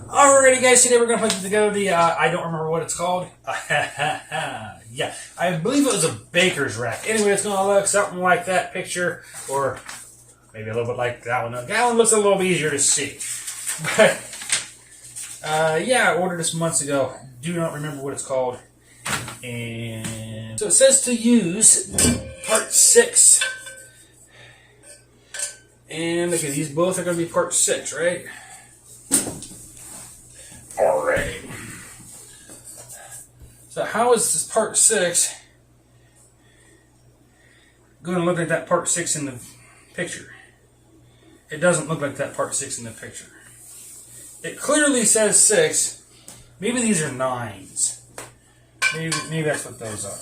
Alrighty guys, today we're going to put together the, I don't remember what it's called. Yeah, I believe it was a baker's rack. Anyway, it's going to look something like that picture, or maybe a little bit like that one. That one looks a little easier to see. But, yeah, I ordered this months ago. Do not remember what it's called. And so it says to use part 6. And look at these both are going to be part 6, right? Alright. So how is this part 6 going to look like that part 6 in the picture? It doesn't look like that part 6 in the picture. It clearly says 6. Maybe these are 9s. Maybe that's what those are.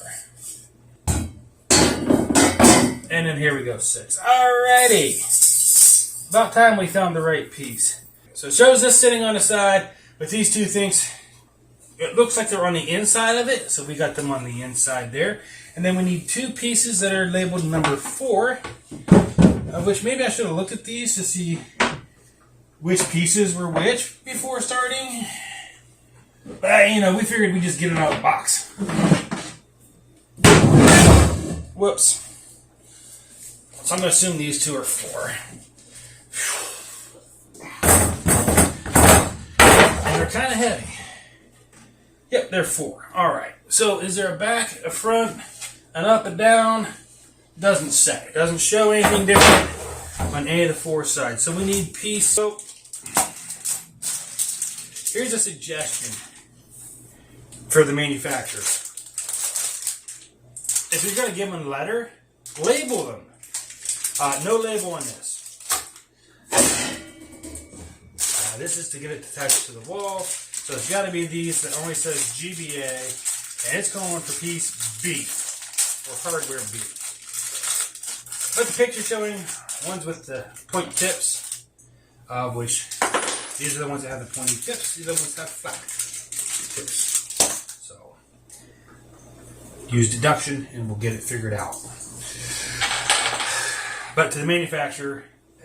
And then here we go, 6. Alrighty. About time we found the right piece. So it shows this sitting on the side with these two things. It looks like they're on the inside of it, so we got them on the inside there. And then we need 2 pieces that are labeled number 4, of which maybe I should have looked at these to see which pieces were which before starting. But, you know, we figured we'd just get it out of the box. Whoops. So I'm going to assume these 2 are 4. And they're kind of heavy. Yep, they're 4. Alright. So is there a back, a front, an up, and down? Doesn't say. Doesn't show anything different on any of the 4 sides. So we need piece. So here's a suggestion for the manufacturers. If you're going to give them a letter, label them. No label on this. This is to get it attached to the wall. So it's got to be these that only says GBA. And it's going for piece B. Or hardware B. But the picture showing ones with the point tips. Which these are the ones that have the pointy tips. These are the ones that have flat tips. So use deduction and we'll get it figured out. But to the manufacturer,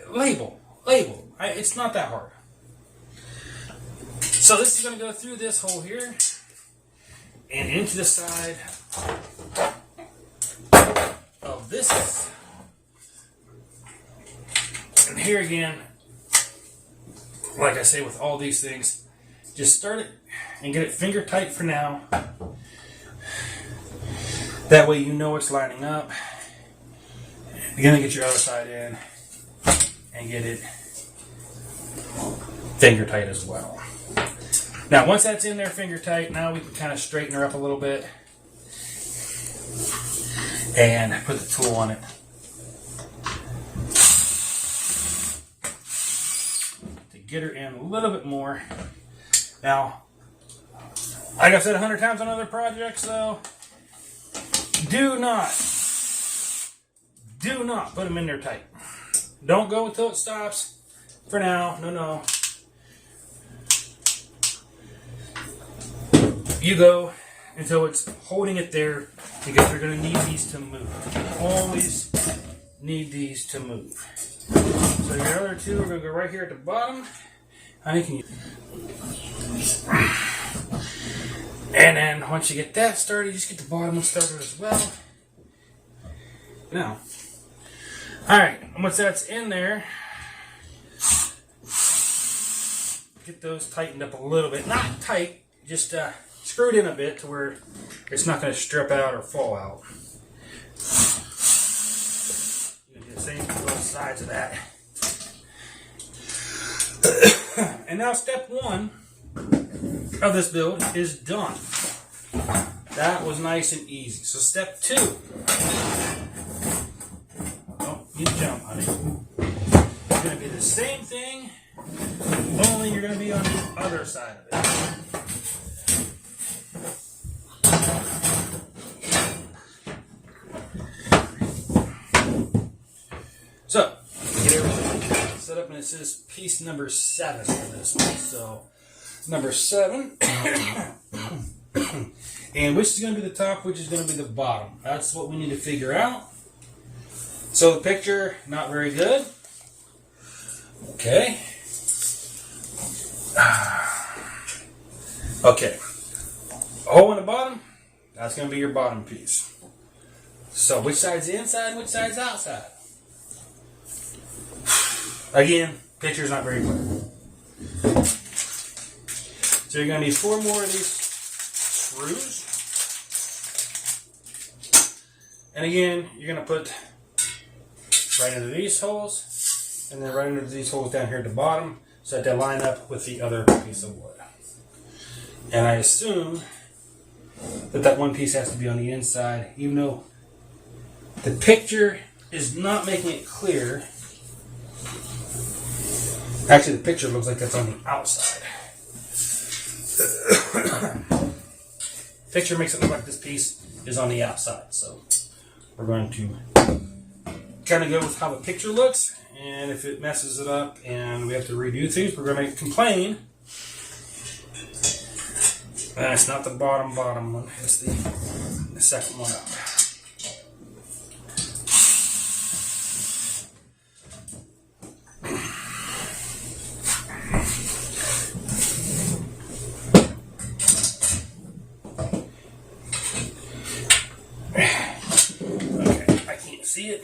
label. It's not that hard. So this is going to go through this hole here and into the side of this. And here again, like I say with all these things, just start it and get it finger tight for now. That way you know it's lining up. You're going to get your other side in and get it finger tight as well. Now once that's in there finger tight, now we can kind of straighten her up a little bit and put the tool on it. To get her in a little bit more. Now, like I've said 100 times on other projects though, do not put them in there tight. Don't go until it stops. For now, no. You go until it's holding it there because we're going to need these to move. Always need these to move. So your other 2 are going to go right here at the bottom. Honey, can you? And then once you get that started, just get the bottom one started as well. Now, alright, once that's in there, get those tightened up a little bit. Not tight, just screwed in a bit to where it's not going to strip out or fall out. You can do the same for both sides of that. And now step 1 of this build is done. That was nice and easy. So step 2. Don't you jump, honey. It's going to be the same thing, only you're going to be on the other side of it. So, get everything set up, and it says piece number 7 for this one. So, number 7. And which is going to be the top, which is going to be the bottom. That's what we need to figure out. So, the picture, not very good. Okay. Okay, a hole in the bottom, that's going to be your bottom piece. So which side's the inside, which side's outside? Again, picture's not very clear. So you're going to need 4 more of these screws. And again, you're going to put right into these holes, and then right into these holes down here at the bottom, so that they line up with the other piece of wood. And I assume that that one piece has to be on the inside, even though the picture is not making it clear. Actually, the picture looks like it's on the outside. Picture makes it look like this piece is on the outside, so we're going to kind of go with how the picture looks, and if it messes it up and we have to redo things, we're going to complain. And it's not the bottom one, it's the second one up. Okay, I can't see it.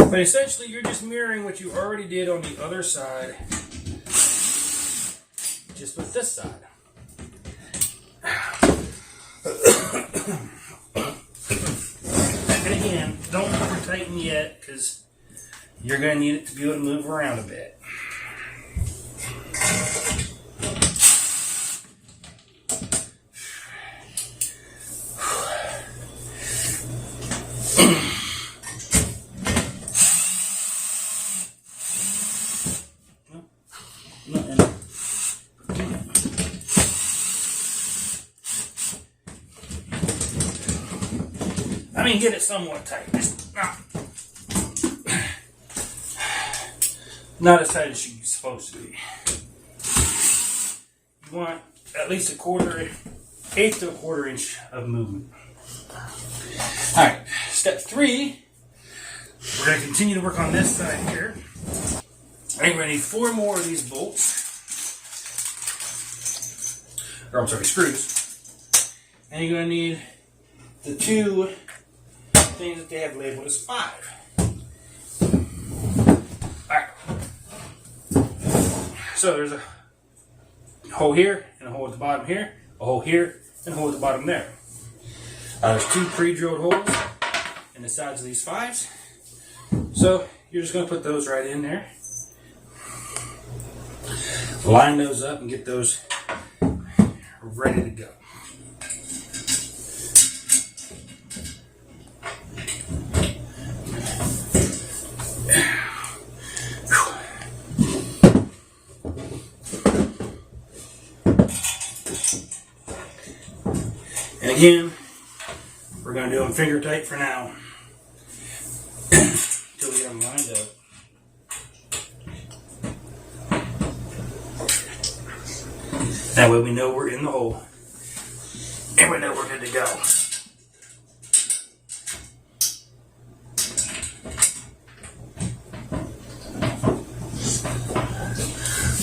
But essentially, you're just mirroring what you already did on the other side, just with this side. And again, don't over tighten yet, because you're going to need it to be able to move around a bit. I mean, get it somewhat tight. Just not as tight as she's supposed to be. You want at least eighth to a quarter inch of movement. Alright, step 3. We're going to continue to work on this side here. And we're going to need 4 more of these bolts. Or I'm sorry, screws. And you're going to need the 2 things that they have labeled as 5. Alright. So there's a hole here, and a hole at the bottom here, a hole here, and a hole at the bottom there. There's 2 pre-drilled holes in the sides of these 5s. So you're just going to put those right in there. Line those up and get those ready to go. And again, we're going to do them finger tight for now until we get them lined up. That way we know we're in the hole and we know we're good to go.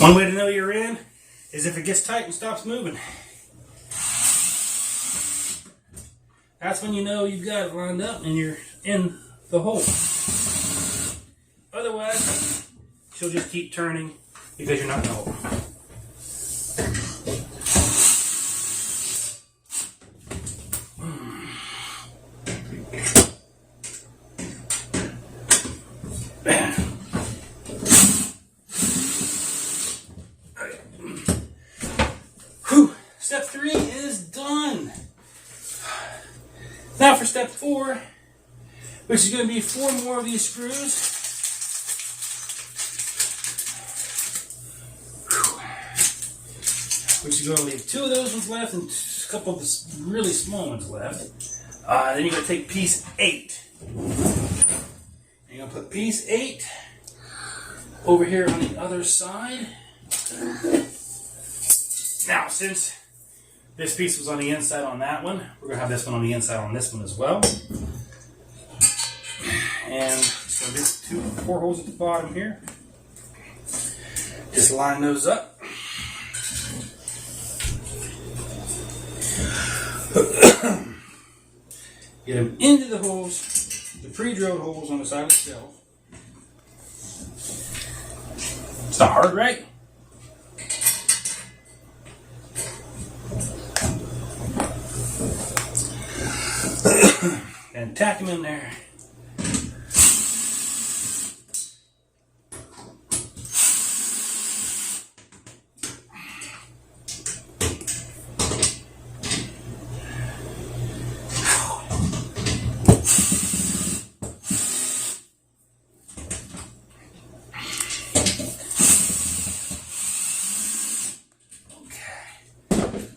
One way to know you're in is if it gets tight and stops moving. That's when you know you've got it lined up and you're in the hole. Otherwise, she'll just keep turning because you're not in the hole. Whew. Step 3 is done. Now for step 4, which is going to be 4 more of these screws. Which is going to leave 2 of those ones left and a couple of the really small ones left. Then you're going to take piece 8. You're going to put piece 8 over here on the other side. Now, since this piece was on the inside on that one, we're going to have this one on the inside on this one as well. And So these 4 holes at the bottom here. Just line those up. Get them into the holes, the pre-drilled holes on the side of the shelf. It's not hard, right? And tack them in there.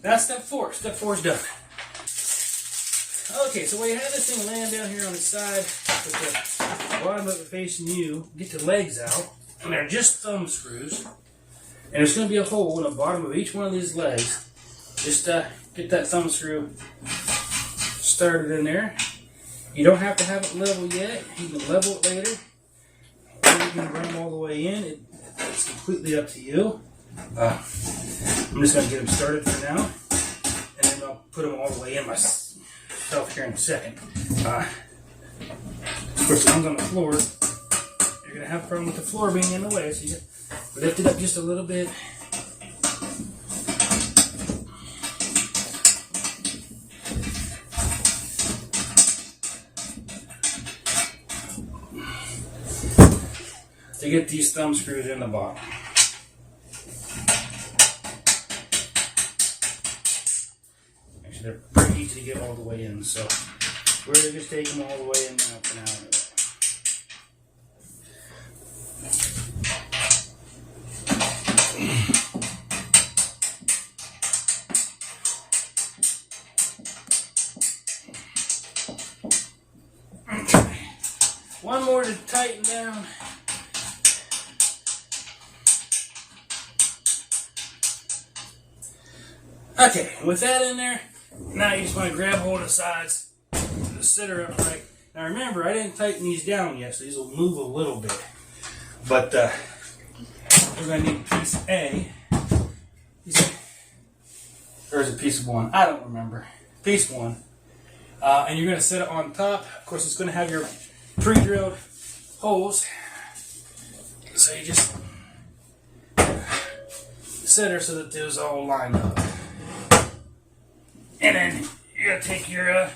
That's step 4. Step 4 is done. Okay, so we have this thing laying down here on the side with the bottom of it facing you. Get the legs out, and they're just thumb screws. And there's going to be a hole in the bottom of each one of these legs. Just get that thumb screw started in there. You don't have to have it level yet. You can level it later. Or you can run them all the way in. It's completely up to you. I'm just going to get them started for now, and then I'll put them all the way in myself here in a second. Of course, the ones on the floor, you're going to have a problem with the floor being in the way, so you lift it up just a little bit. To get these thumb screws in the bottom. They're pretty easy to get all the way in, so we're just taking them all the way in now for now. Okay. One more to tighten down. Okay, with that in there, now you just want to grab hold of the sides, just sit her upright. Now remember, I didn't tighten these down yet, so these will move a little bit. But we're going to need piece A. Or is it piece 1? I don't remember. Piece 1. And you're going to set it on top. Of course, it's going to have your pre-drilled holes. So you just set her so that those all line up. And then you're going to take your,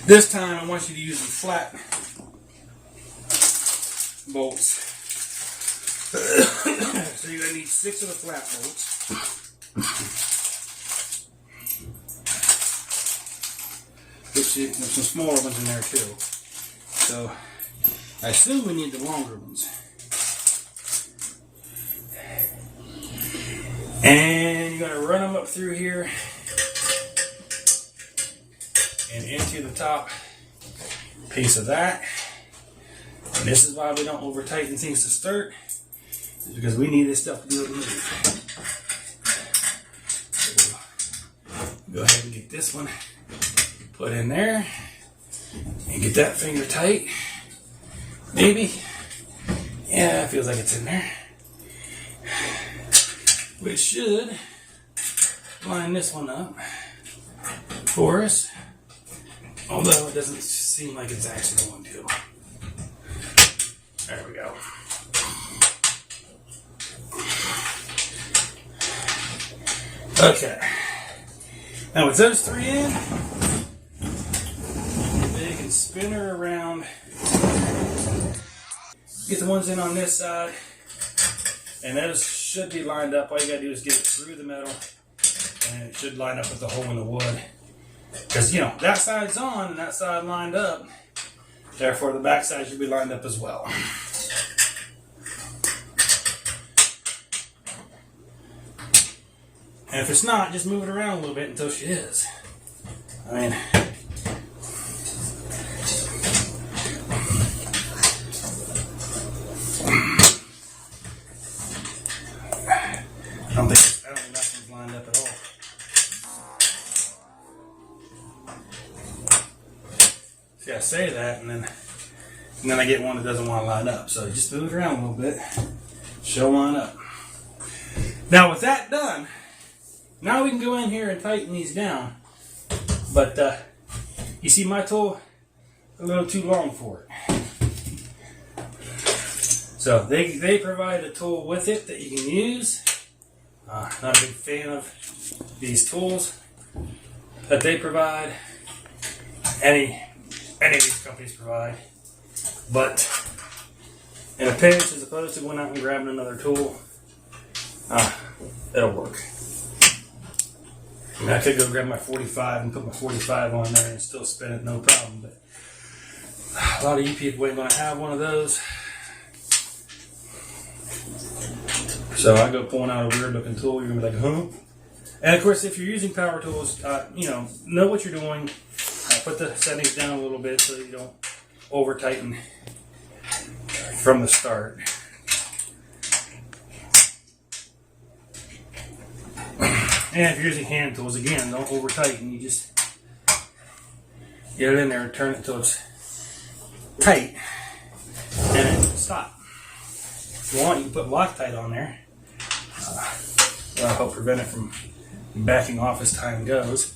this time I want you to use the flat bolts. So you're going to need 6 of the flat bolts. Oopsie, there's some smaller ones in there too. So I assume we need the longer ones. And you're going to run them up through here and into the top piece of that. And this is why we don't over tighten things to start, is because we need this stuff to be able to move. So we'll go ahead and get this one put in there and get that finger tight. Maybe. Yeah, it feels like it's in there. Which should line this one up for us, although it doesn't seem like it's actually going to. There we go. Okay. Now with those 3 in, you can spin her around. Get the ones in on this side, and those should be lined up. All you gotta do is get it through the metal, and it should line up with the hole in the wood. Because, you know, that side's on and that side lined up. Therefore, the back side should be lined up as well. And if it's not, just move it around a little bit until she is. I mean, I don't think that one's lined up at all. See, I say that, and then I get one that doesn't want to line up. So just move it around a little bit. She'll line up. Now with that done, now we can go in here and tighten these down. But you see my tool a little too long for it. So they provide a tool with it that you can use. Not a big fan of these tools that they provide. Any of these companies provide. But in a pinch, as opposed to going out and grabbing another tool, it'll work. I mean, I could go grab my 45 and put my 45 on there and still spin it, no problem. But a lot of you people ain't going to have one of those. So I go pulling out a weird looking tool, you're going to be like, huh? And of course, if you're using power tools, know what you're doing. Put the settings down a little bit so you don't over tighten from the start. And if you're using hand tools, again, don't over tighten. You just get it in there and turn it until it's tight, and then stop. If you want, you can put Loctite on there. That'll help prevent it from backing off as time goes.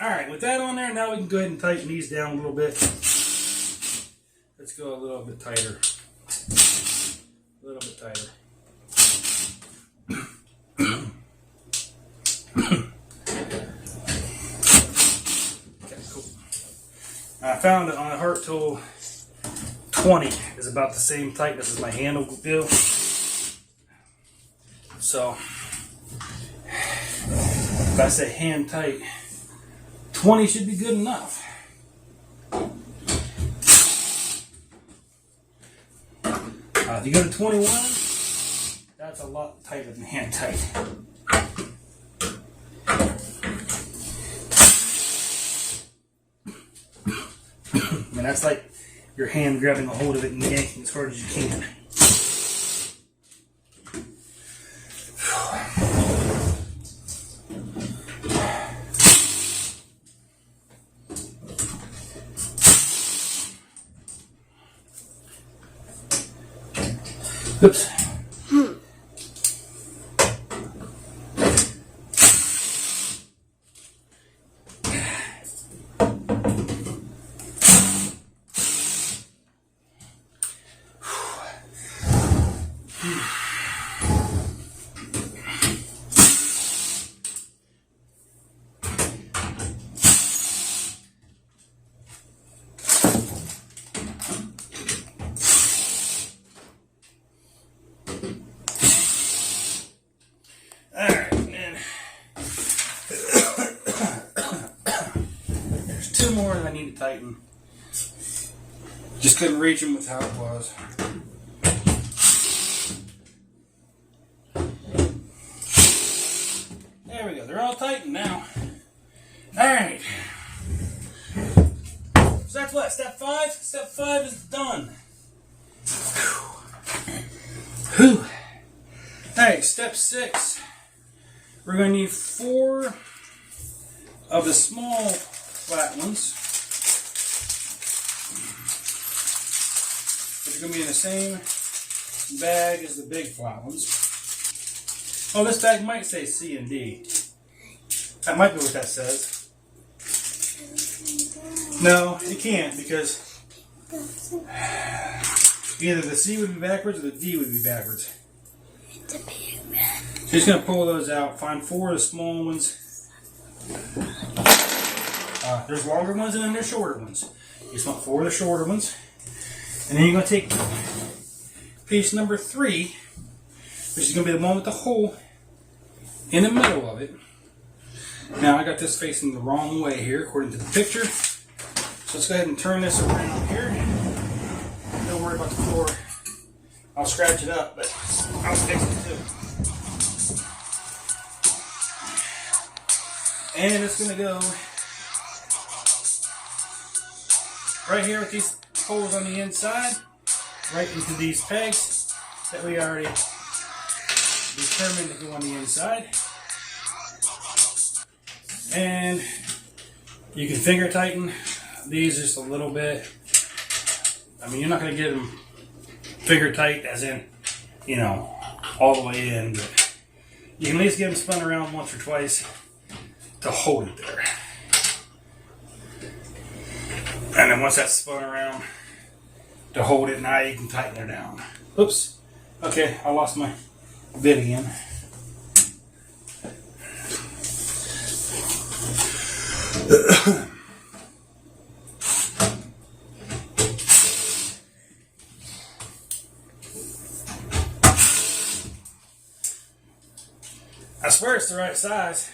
Alright, with that on there, now we can go ahead and tighten these down a little bit. Let's go a little bit tighter. A little bit tighter. Okay, cool. I found that on a heart tool, 20 is about the same tightness as my handle do. So, if I say hand tight, 20 should be good enough. If you go to 21, that's a lot tighter than hand tight. I mean, that's like your hand grabbing a hold of it and yanking as hard as you can. Oops. More that I need to tighten. Just couldn't reach them with how it was. There we go. They're all tightened now. Alright. So that's what? Step 5? Step 5 is done. Whew. Alright, step 6. We're going to need 4 of the small flat ones, which are going to be in the same bag as the big flat ones. Oh, this bag might say C and D. That might be what that says. No, it can't, because either the C would be backwards or the D would be backwards. So you're just going to pull those out, find 4 of the small ones. There's longer ones and then there's shorter ones. You just want 4 of the shorter ones. And then you're going to take piece number 3, which is going to be the one with the hole in the middle of it. Now I got this facing the wrong way here according to the picture. So let's go ahead and turn this around here. Don't worry about the floor. I'll scratch it up, but I'll fix it too. And it's going to go right here with these holes on the inside, right into these pegs that we already determined to go on the inside. And you can finger tighten these just a little bit. I mean, you're not going to get them finger tight as in, you know, all the way in, but you can at least get them spun around once or twice to hold it there. And then once that's spun around to hold it, now you can tighten it down. Oops. Okay, I lost my bit again. I swear it's the right size.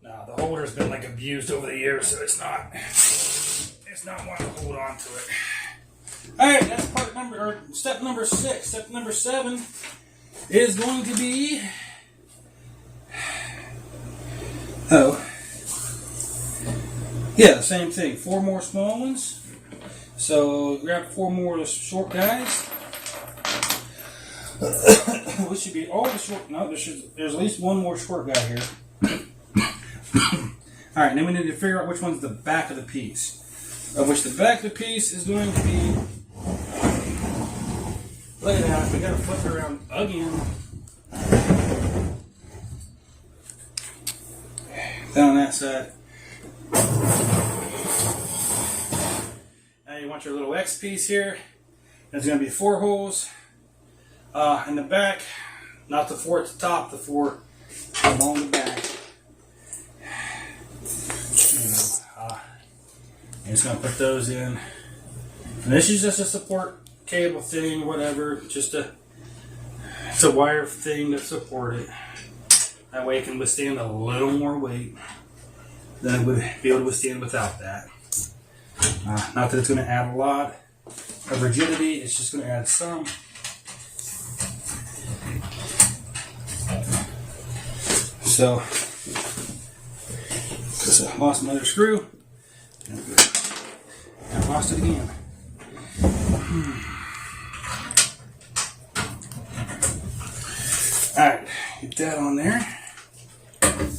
Nah, the holder's been like abused over the years, so it's not one to hold on to it. Alright, that's step number 6. Step number 7 is going to be yeah, same thing. 4 more small ones. So grab 4 more of those short guys. Which should be all the short. No, there's at least 1 more short guy here. Alright, then we need to figure out which one's the back of the piece. Of which the back of the piece is going to be. Look at that. We gotta flip it around again. Down on that side. Now you want your little X piece here. There's going to be 4 holes in the back. Not the 4 at the top, the 4 along the back. I'm just going to put those in. And this is just a support cable thing, whatever. It's a wire thing to support it. That way it can withstand a little more weight than it would be able to withstand without that. Not that it's going to add a lot of rigidity, it's just going to add some. So, because I lost another screw, I lost it again. Alright, get that on there. And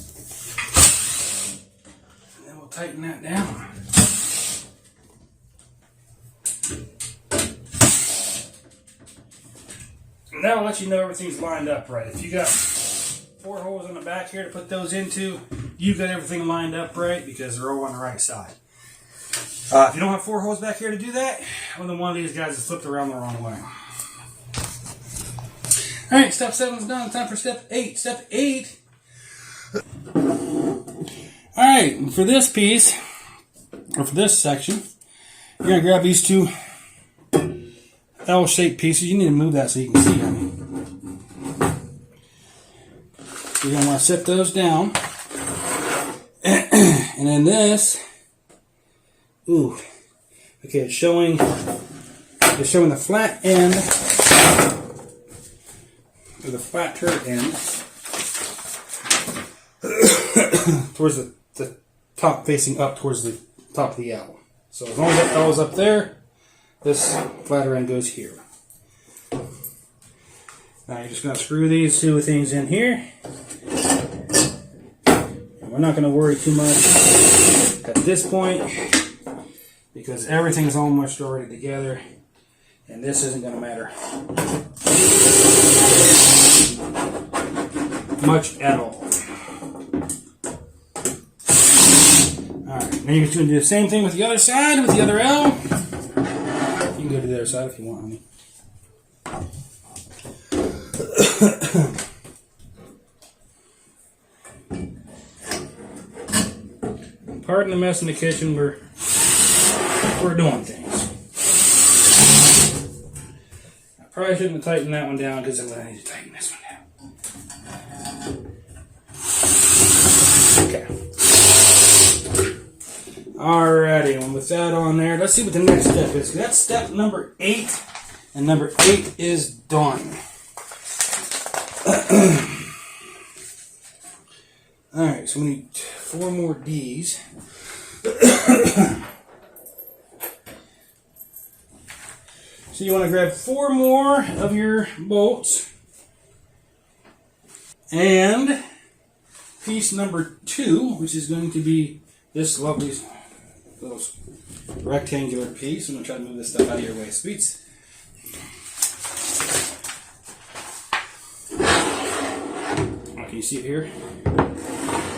then we'll tighten that down. And that'll let you know everything's lined up right. If you got 4 holes on the back here to put those into, you've got everything lined up right because they're all on the right side. If you don't have 4 holes back here to do that, well, then one of these guys is flipped around the wrong way. Alright, step 7's done. Time for step 8. Step 8. Alright, for this piece, or for this section, you're going to grab these 2 L-shaped pieces. You need to move that so you can see them. You're going to want to set those down. And then this, okay, it's showing the flat end, or the flat turret end, towards the top, facing up towards the top of the L. So as long as that L is up there, this flatter end goes here. Now you're just going to screw these 2 things in here. And we're not going to worry too much at this point because everything's almost already together and this isn't going to matter much at all. Alright, now you're just going to do the same thing with the other side, with the other L. You can go to the other side if you want, honey. Pardon the mess in the kitchen, we're doing things. I probably shouldn't have tightened that one down because I'm going to need to tighten this one down. Okay. Alrighty, and with that on there, let's see what the next step is. That's step number 8, and number 8 is done. Alright, so we need 4 more D's. So you want to grab 4 more of your bolts. And piece number 2, which is going to be this lovely little rectangular piece. I'm going to try to move this stuff out of your way, sweets. Can you see it here?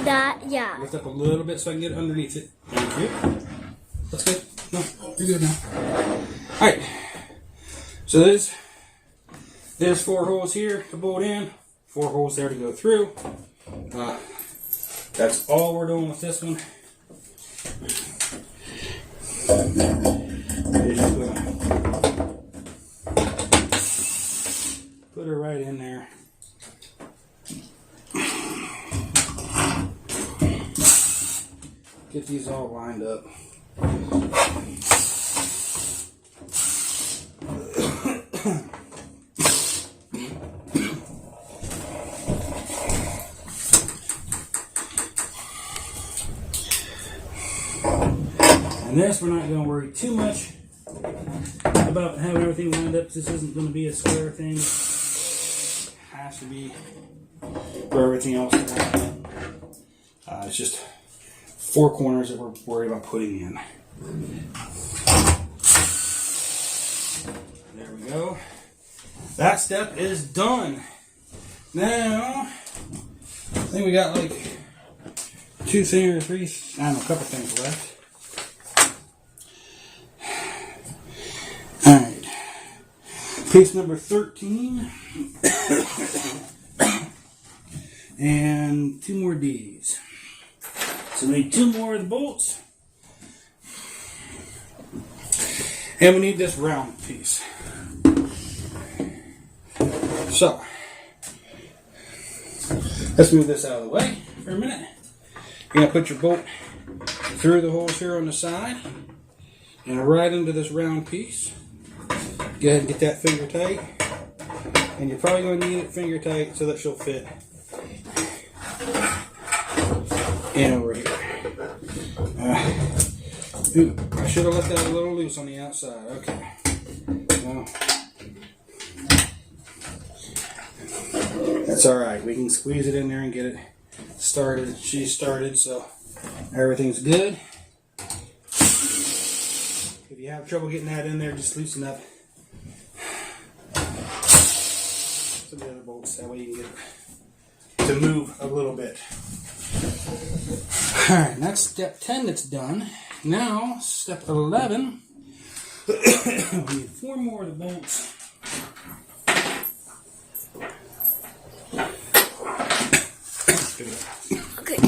Yeah. Lift up a little bit so I can get underneath it. Thank you. That's good. No, you're good now. Alright. So there's 4 holes here to bolt in. 4 holes there to go through. That's all we're doing with this one. You're just gonna put her right in there. Get these all lined up. And this, we're not going to worry too much about having everything lined up. This isn't going to be a square thing. It has to be for everything else. It's just 4 corners that we're worried about putting in. There we go. That step is done. Now, I think we got like 2 or 3, I don't know, a couple things left. Alright. Piece number 13. And 2 more D's. So we need 2 more of the bolts. And we need this round piece. So, let's move this out of the way for a minute. You're going to put your bolt through the holes here on the side and right into this round piece. Go ahead and get that finger tight. And you're probably going to need it finger tight so that she'll fit in over here. I should have left that a little loose on the outside. Okay. Well, that's alright. We can squeeze it in there and get it started. She's started, so everything's good. If you have trouble getting that in there, just loosen up some of the other bolts. That way you can get it to move a little bit. Alright, that's step 10 that's done. Now, step 11. We need 4 more of the bolts. Okay.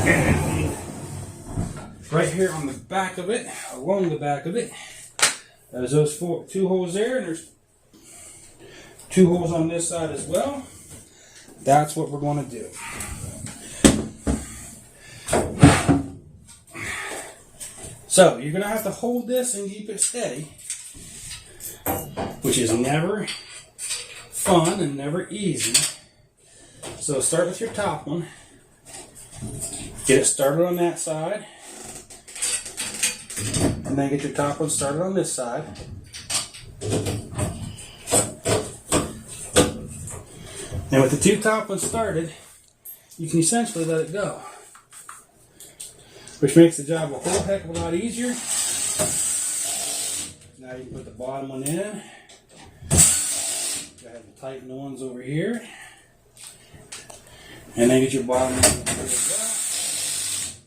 And right here on the back of it, along the back of it, there's those 2 holes there, and there's 2 holes on this side as well. That's what we're going to do. So, you're going to have to hold this and keep it steady, which is never fun and never easy. So, start with your top one. Get it started on that side. And then get your top one started on this side. And with the 2 top ones started, you can essentially let it go. Which makes the job a whole heck of a lot easier. Now you can put the bottom one in. Go ahead and tighten the ones over here. And then get your bottom one over there as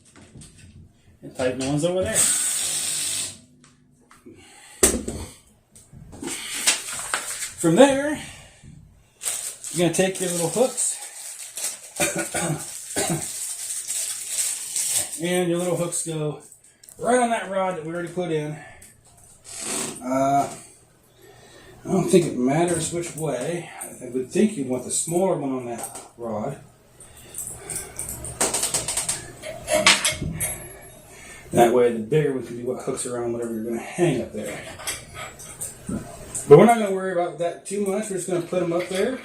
well. And tighten the ones over there. From there, you're going to take your little hooks. And your little hooks go right on that rod that we already put in. I don't think it matters which way. I would think you want the smaller one on that rod. That way the bigger one can be what hooks around whatever you're going to hang up there. But we're not going to worry about that too much. We're just going to put them up there.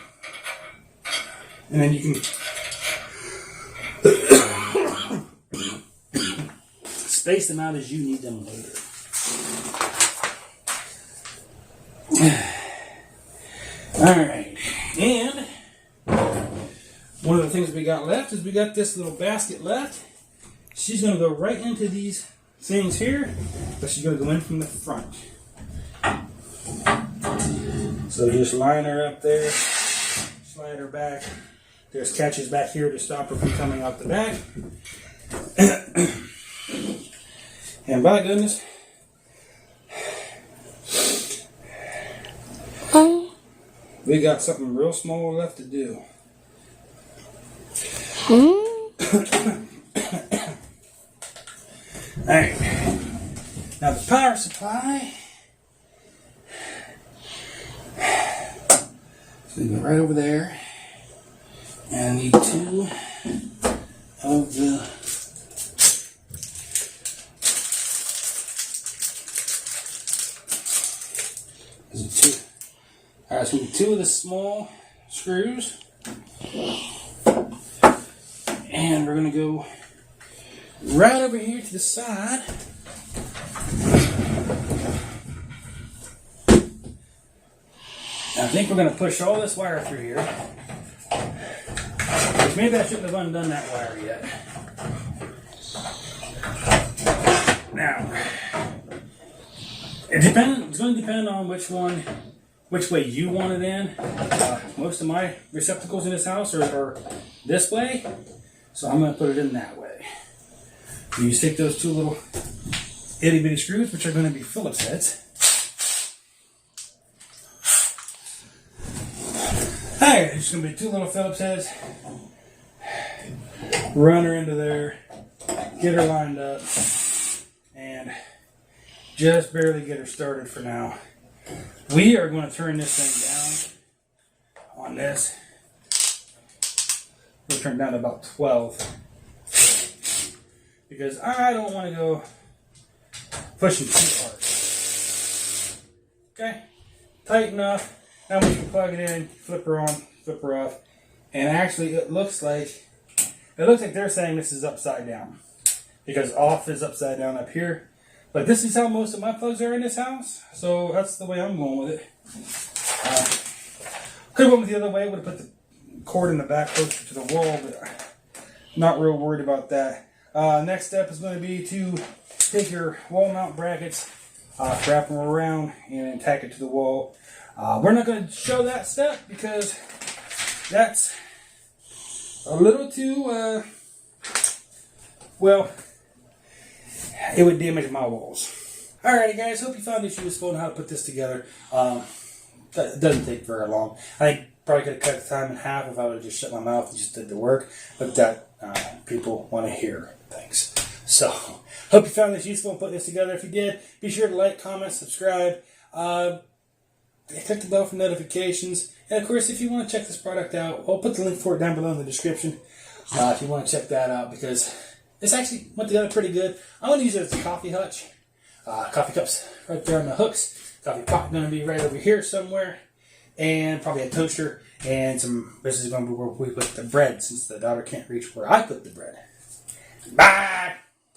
And then you can space them out as you need them later. Alright, and one of the things we got left is we got this little basket left. She's going to go right into these things here, but she's going to go in from the front. So just line her up there, slide her back. There's catches back here to stop her from coming out the back. And by goodness, we got something real small left to do. Alright, now the power supply is going to go right over there, and I need two of the Alright, so we need two of the small screws, and we're going to go right over here to the side. Now, I think we're going to push all this wire through here. Which maybe I shouldn't have undone that wire yet. Now, it's going to depend on which way you want it in. Most of my receptacles in this house are this way, so I'm going to put it in that way. You stick those two little itty bitty screws, which are going to be Phillips heads. Alright, there's going to be two little Phillips heads. Run her into there, get her lined up, and just barely get her started for now. We are going to turn this thing down on this. We'll turn it down to about 12. Because I don't want to go pushing too hard. Okay? Tight enough. Now we can plug it in, flip her on, flip her off. And actually it looks like they're saying this is upside down. Because off is upside down up here. But this is how most of my plugs are in this house. So that's the way I'm going with it. Could have went with the other way. Would have put the cord in the back closer to the wall. But not real worried about that. Next step is going to be to take your wall mount brackets, wrap them around, and tack it to the wall. We're not going to show that step because that's a little too, well, it would damage my walls. Alrighty guys, hope you found this useful on how to put this together. It doesn't take very long. I think probably could have cut the time in half if I would have just shut my mouth and just did the work. But that people want to hear things. So, hope you found this useful and put this together. If you did, be sure to like, comment, subscribe. Click the bell for notifications. And of course, if you want to check this product out, I'll put the link for it down below in the description. If you want to check that out, because this actually went together pretty good. I'm going to use it as a coffee hutch. Coffee cups right there on the hooks. Coffee pot going to be right over here somewhere. And probably a toaster. And this is going to be where we put the bread, since the daughter can't reach where I put the bread. Bye!